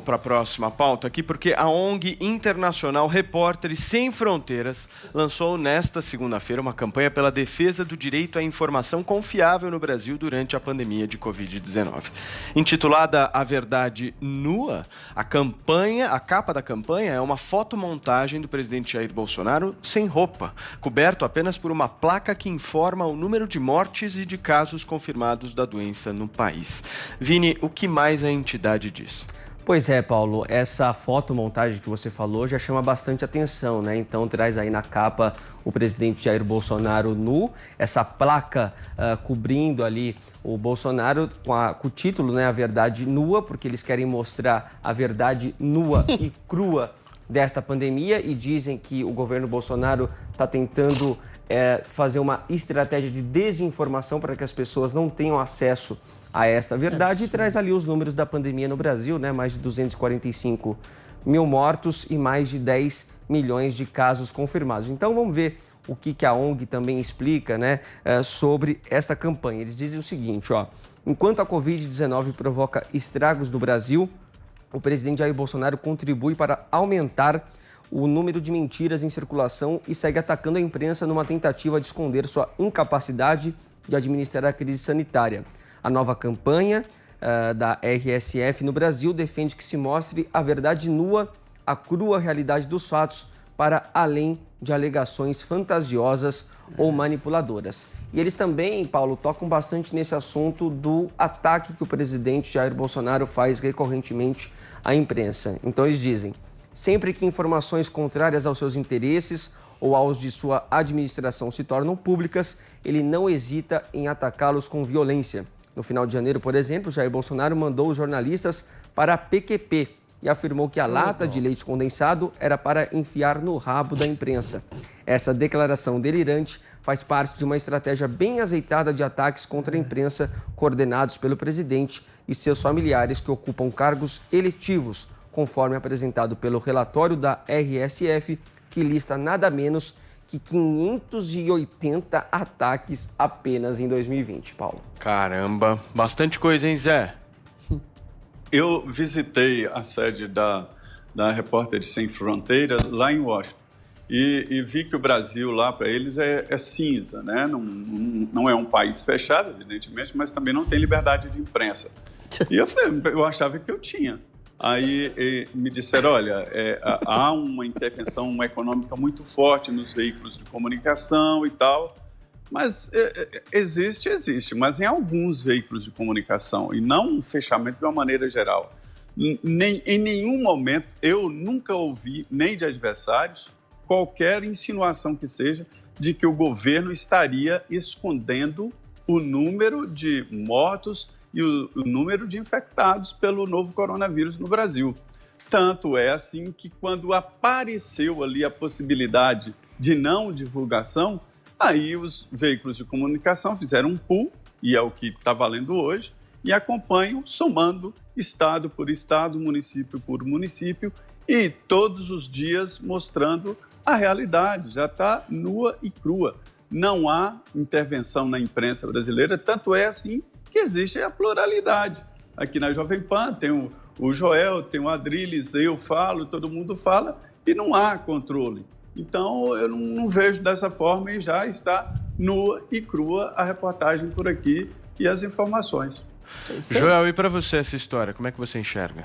para a próxima pauta aqui, porque a ONG Internacional Repórteres Sem Fronteiras lançou nesta segunda-feira uma campanha pela defesa do direito à informação confiável no Brasil durante a pandemia de Covid-19. Intitulada A Verdade Nua, a capa da campanha é uma fotomontagem do presidente Jair Bolsonaro sem roupa, coberto apenas por uma placa que informa o número de mortes e de casos confirmados da doença no país. Vini, o que mais a entidade diz? Pois é, Paulo, essa fotomontagem que você falou já chama bastante atenção, né? Então traz aí na capa o presidente Jair Bolsonaro nu, essa placa cobrindo ali o Bolsonaro com o título, né, A Verdade Nua, porque eles querem mostrar a verdade nua e crua desta pandemia e dizem que o governo Bolsonaro está tentando fazer uma estratégia de desinformação para que as pessoas não tenham acesso a esta verdade e traz ali os números da pandemia no Brasil, né? Mais de 245 mil mortos e mais de 10 milhões de casos confirmados. Então vamos ver o que a ONG também explica, né, sobre esta campanha. Eles dizem o seguinte, ó: enquanto a Covid-19 provoca estragos no Brasil, o presidente Jair Bolsonaro contribui para aumentar o número de mentiras em circulação e segue atacando a imprensa numa tentativa de esconder sua incapacidade de administrar a crise sanitária. A nova campanha da RSF no Brasil defende que se mostre a verdade nua, a crua realidade dos fatos, para além de alegações fantasiosas ou manipuladoras. E eles também, Paulo, tocam bastante nesse assunto do ataque que o presidente Jair Bolsonaro faz recorrentemente à imprensa. Então eles dizem: sempre que informações contrárias aos seus interesses ou aos de sua administração se tornam públicas, ele não hesita em atacá-los com violência. No final de janeiro, por exemplo, Jair Bolsonaro mandou os jornalistas para a PQP e afirmou que a lata de leite condensado era para enfiar no rabo da imprensa. Essa declaração delirante faz parte de uma estratégia bem azeitada de ataques contra a imprensa, coordenados pelo presidente e seus familiares que ocupam cargos eletivos, conforme apresentado pelo relatório da RSF, que lista nada menos que 580 ataques apenas em 2020, Paulo. Caramba, bastante coisa, hein, Zé? Eu visitei a sede da Repórteres Sem Fronteiras lá em Washington e vi que o Brasil lá para eles é cinza, né? Não é um país fechado, evidentemente, mas também não tem liberdade de imprensa. E eu achava que eu tinha. Aí me disseram, olha, há uma intervenção econômica muito forte nos veículos de comunicação e tal, mas existe, mas em alguns veículos de comunicação e não um fechamento de uma maneira geral. Em nenhum momento, eu nunca ouvi, nem de adversários, qualquer insinuação que seja de que o governo estaria escondendo o número de mortos e o número de infectados pelo novo coronavírus no Brasil. Tanto é assim que quando apareceu ali a possibilidade de não divulgação, aí os veículos de comunicação fizeram um pool, e é o que está valendo hoje, e acompanham, somando estado por estado, município por município, e todos os dias mostrando a realidade, já está nua e crua. Não há intervenção na imprensa brasileira, tanto é assim que existe a pluralidade. Aqui na Jovem Pan tem o Joel, tem o Adriles, eu falo, todo mundo fala, e não há controle. Então, eu não vejo dessa forma e já está nua e crua a reportagem por aqui e as informações. Joel, e para você essa história, como é que você enxerga?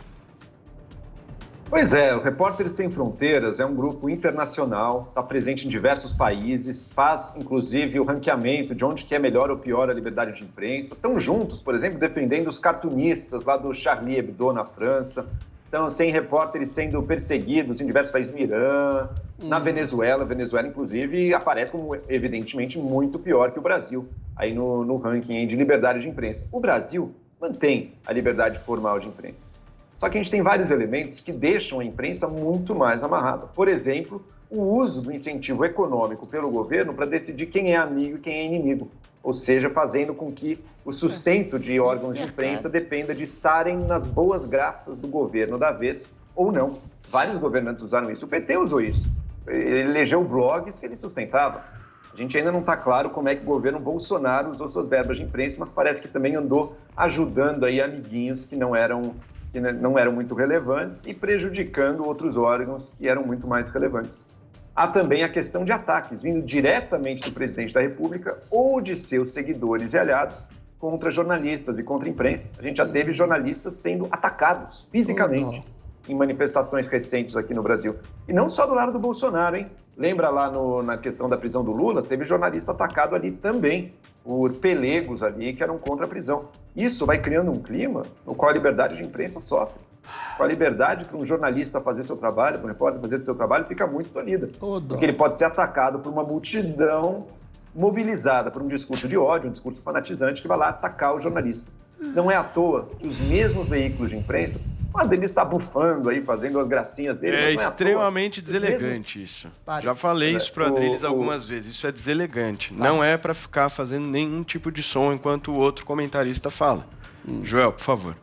Pois é, o Repórteres Sem Fronteiras é um grupo internacional, está presente em diversos países, faz inclusive o ranqueamento de onde que é melhor ou pior a liberdade de imprensa. Estão juntos, por exemplo, defendendo os cartunistas lá do Charlie Hebdo na França. Então, sem repórteres sendo perseguidos em diversos países, no Irã, na Venezuela. A Venezuela, inclusive, aparece como, evidentemente, muito pior que o Brasil, aí no ranking de liberdade de imprensa. O Brasil mantém a liberdade formal de imprensa. Só que a gente tem vários elementos que deixam a imprensa muito mais amarrada. Por exemplo, o uso do incentivo econômico pelo governo para decidir quem é amigo e quem é inimigo. Ou seja, fazendo com que o sustento de órgãos de imprensa dependa de estarem nas boas graças do governo da vez ou não. Vários governantes usaram isso. O PT usou isso. Ele elegeu blogs que ele sustentava. A gente ainda não está claro como é que o governo Bolsonaro usou suas verbas de imprensa, mas parece que também andou ajudando aí amiguinhos que não eram que não eram muito relevantes e prejudicando outros órgãos que eram muito mais relevantes. Há também a questão de ataques vindo diretamente do presidente da República ou de seus seguidores e aliados contra jornalistas e contra a imprensa. A gente já teve jornalistas sendo atacados fisicamente em manifestações recentes aqui no Brasil. E não só do lado do Bolsonaro, hein? Lembra lá na questão da prisão do Lula? Teve jornalista atacado ali também por pelegos ali que eram contra a prisão. Isso vai criando um clima no qual a liberdade de imprensa sofre. Com a liberdade para um jornalista fazer seu trabalho, para um repórter fazer seu trabalho, fica muito tolhida. Porque ele pode ser atacado por uma multidão mobilizada por um discurso de ódio, um discurso fanatizante que vai lá atacar o jornalista. Não é à toa que os mesmos veículos de imprensa, quando ele está bufando aí, fazendo as gracinhas dele... É extremamente deselegante isso. Já falei isso para o Adriles algumas vezes. Isso é deselegante. Não é para ficar fazendo nenhum tipo de som enquanto o outro comentarista fala. Joel, por favor.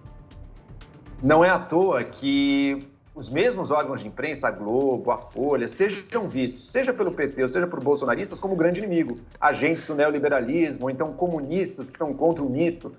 Não é à toa que os mesmos órgãos de imprensa, a Globo, a Folha, sejam vistos, seja pelo PT ou seja por bolsonaristas, como grande inimigo. Agentes do neoliberalismo, ou então comunistas que estão contra o mito.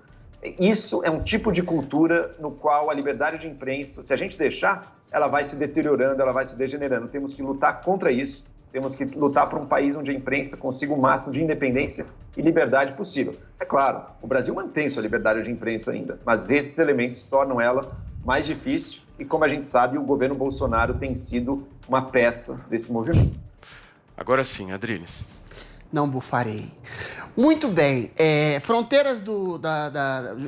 Isso é um tipo de cultura no qual a liberdade de imprensa, se a gente deixar, ela vai se deteriorando, ela vai se degenerando. Temos que lutar contra isso. Temos que lutar por um país onde a imprensa consiga o máximo de independência e liberdade possível. É claro, o Brasil mantém sua liberdade de imprensa ainda, mas esses elementos tornam ela mais difícil e, como a gente sabe, o governo Bolsonaro tem sido uma peça desse movimento. Agora sim, Adriles. Não bufarei. Muito bem. Fronteiras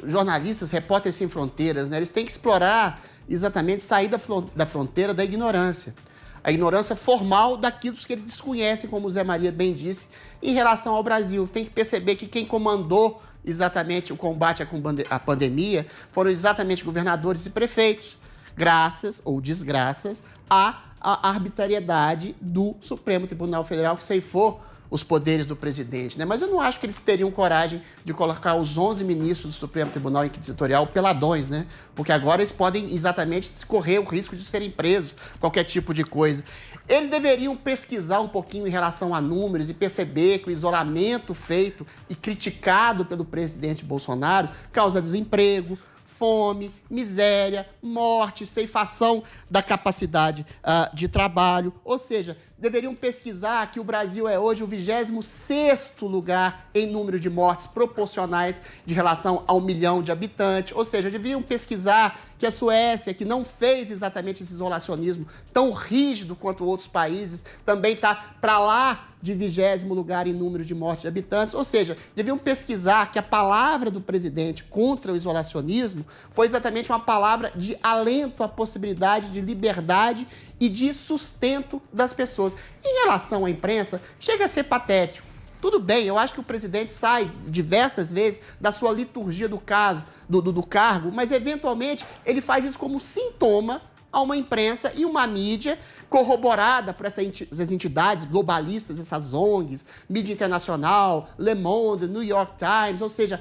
jornalistas, repórteres sem fronteiras, né? Eles têm que explorar exatamente, sair da fronteira da ignorância. A ignorância formal daquilo que eles desconhecem, como o Zé Maria bem disse, em relação ao Brasil. Tem que perceber que quem comandou exatamente o combate à pandemia foram exatamente governadores e prefeitos, graças ou desgraças à arbitrariedade do Supremo Tribunal Federal, que ceifou os poderes do presidente, né? Mas eu não acho que eles teriam coragem de colocar os 11 ministros do Supremo Tribunal Inquisitorial peladões, né? Porque agora eles podem exatamente correr o risco de serem presos, qualquer tipo de coisa. Eles deveriam pesquisar um pouquinho em relação a números e perceber que o isolamento feito e criticado pelo presidente Bolsonaro causa desemprego, fome, miséria, morte, ceifação da capacidade de trabalho. Ou seja, deveriam pesquisar que o Brasil é hoje o 26º lugar em número de mortes proporcionais de relação ao 1 milhão de habitantes. Ou seja, deviam pesquisar que a Suécia, que não fez exatamente esse isolacionismo tão rígido quanto outros países, também está para lá de 20º lugar em número de mortes de habitantes. Ou seja, deviam pesquisar que a palavra do presidente contra o isolacionismo foi exatamente uma palavra de alento à possibilidade de liberdade e de sustento das pessoas. Em relação à imprensa, chega a ser patético. Tudo bem, eu acho que o presidente sai diversas vezes da sua liturgia do cargo, mas eventualmente ele faz isso como sintoma a uma imprensa e uma mídia corroborada por essas entidades globalistas, essas ONGs, mídia internacional, Le Monde, New York Times, ou seja,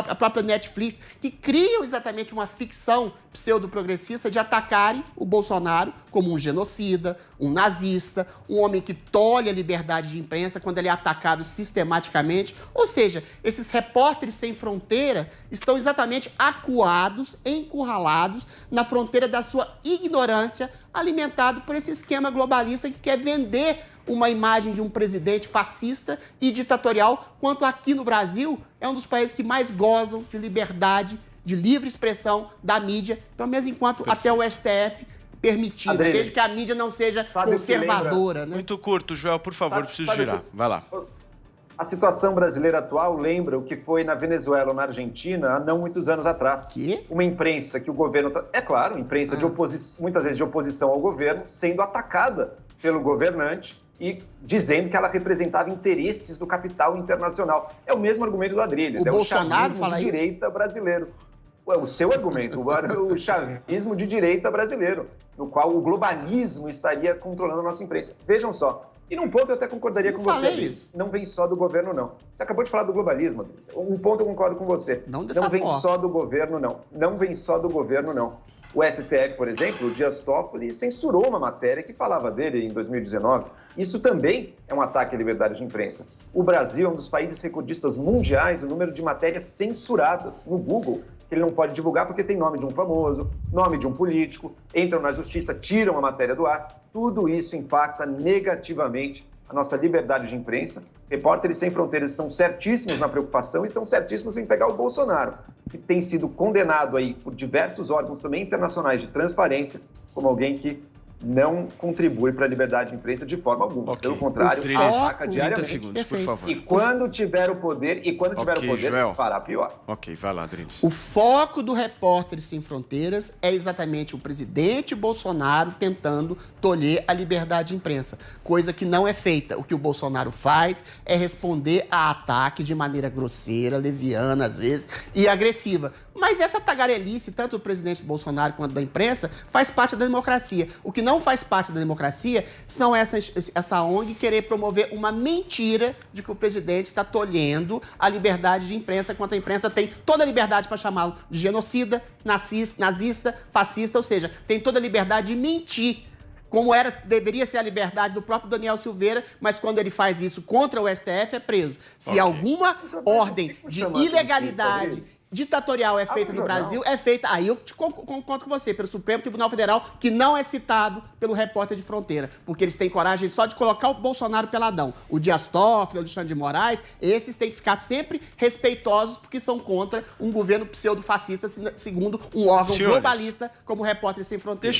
a própria Netflix, que criam exatamente uma ficção pseudo-progressista de atacarem o Bolsonaro como um genocida, um nazista, um homem que tolhe a liberdade de imprensa quando ele é atacado sistematicamente. Ou seja, esses repórteres sem fronteira estão exatamente acuados, encurralados na fronteira da sua ignorância, alimentado por esse esquema globalista que quer vender uma imagem de um presidente fascista e ditatorial, quanto aqui no Brasil é um dos países que mais gozam de liberdade, de livre expressão da mídia, então mesmo enquanto até o STF permitido, desde que a mídia não seja conservadora. Né? Muito curto, Joel, por favor, preciso girar. Vai lá. A situação brasileira atual lembra o que foi na Venezuela ou na Argentina há não muitos anos atrás. Que? Uma imprensa que o governo... É claro, imprensa de oposição, muitas vezes de oposição ao governo, sendo atacada pelo governante e dizendo que ela representava interesses do capital internacional. É o mesmo argumento do Adriles. O Bolsonaro fala de direita brasileiro. O seu argumento, o chavismo de direita brasileiro, no qual o globalismo estaria controlando a nossa imprensa. Vejam só. E num ponto eu até concordaria com você, Adriles. Não vem só do governo, não. Você acabou de falar do globalismo, Adriles. Um ponto eu concordo com você. Não vem só do governo, não. Não vem só do governo, não. O STF, por exemplo, o Dias Toffoli, censurou uma matéria que falava dele em 2019. Isso também é um ataque à liberdade de imprensa. O Brasil é um dos países recordistas mundiais no número de matérias censuradas no Google. que ele não pode divulgar porque tem nome de um famoso, nome de um político, entram na justiça, tiram a matéria do ar. Tudo isso impacta negativamente a nossa liberdade de imprensa. Repórteres Sem Fronteiras estão certíssimos na preocupação, estão certíssimos em pegar o Bolsonaro, que tem sido condenado aí por diversos órgãos também internacionais de transparência, como alguém que não contribui para a liberdade de imprensa de forma alguma. Okay. Pelo contrário, ataca diariamente. 30 segundos, por favor. E quando tiver o poder, Joel, fará pior. Ok, vai lá, Adriles. O foco do Repórteres Sem Fronteiras é exatamente o presidente Bolsonaro tentando tolher a liberdade de imprensa, coisa que não é feita. O que o Bolsonaro faz é responder a ataque de maneira grosseira, leviana às vezes, e agressiva. Mas essa tagarelice, tanto do presidente Bolsonaro quanto da imprensa, faz parte da democracia. O que não faz parte da democracia são essa ONG querer promover uma mentira de que o presidente está tolhendo a liberdade de imprensa, enquanto a imprensa tem toda a liberdade para chamá-lo de genocida, nazista, fascista, ou seja, tem toda a liberdade de mentir. Como deveria ser a liberdade do próprio Daniel Silveira, mas quando ele faz isso contra o STF, é preso. Se alguma ordem de ilegalidade ditatorial é feita no Brasil, é feita, aí eu concordo com você, pelo Supremo Tribunal Federal, que não é citado pelo Repórter de Fronteira, porque eles têm coragem só de colocar o Bolsonaro peladão. O Dias Toffoli, o Alexandre de Moraes, esses têm que ficar sempre respeitosos, porque são contra um governo pseudo-fascista, segundo um órgão globalista como o Repórter Sem Fronteiras.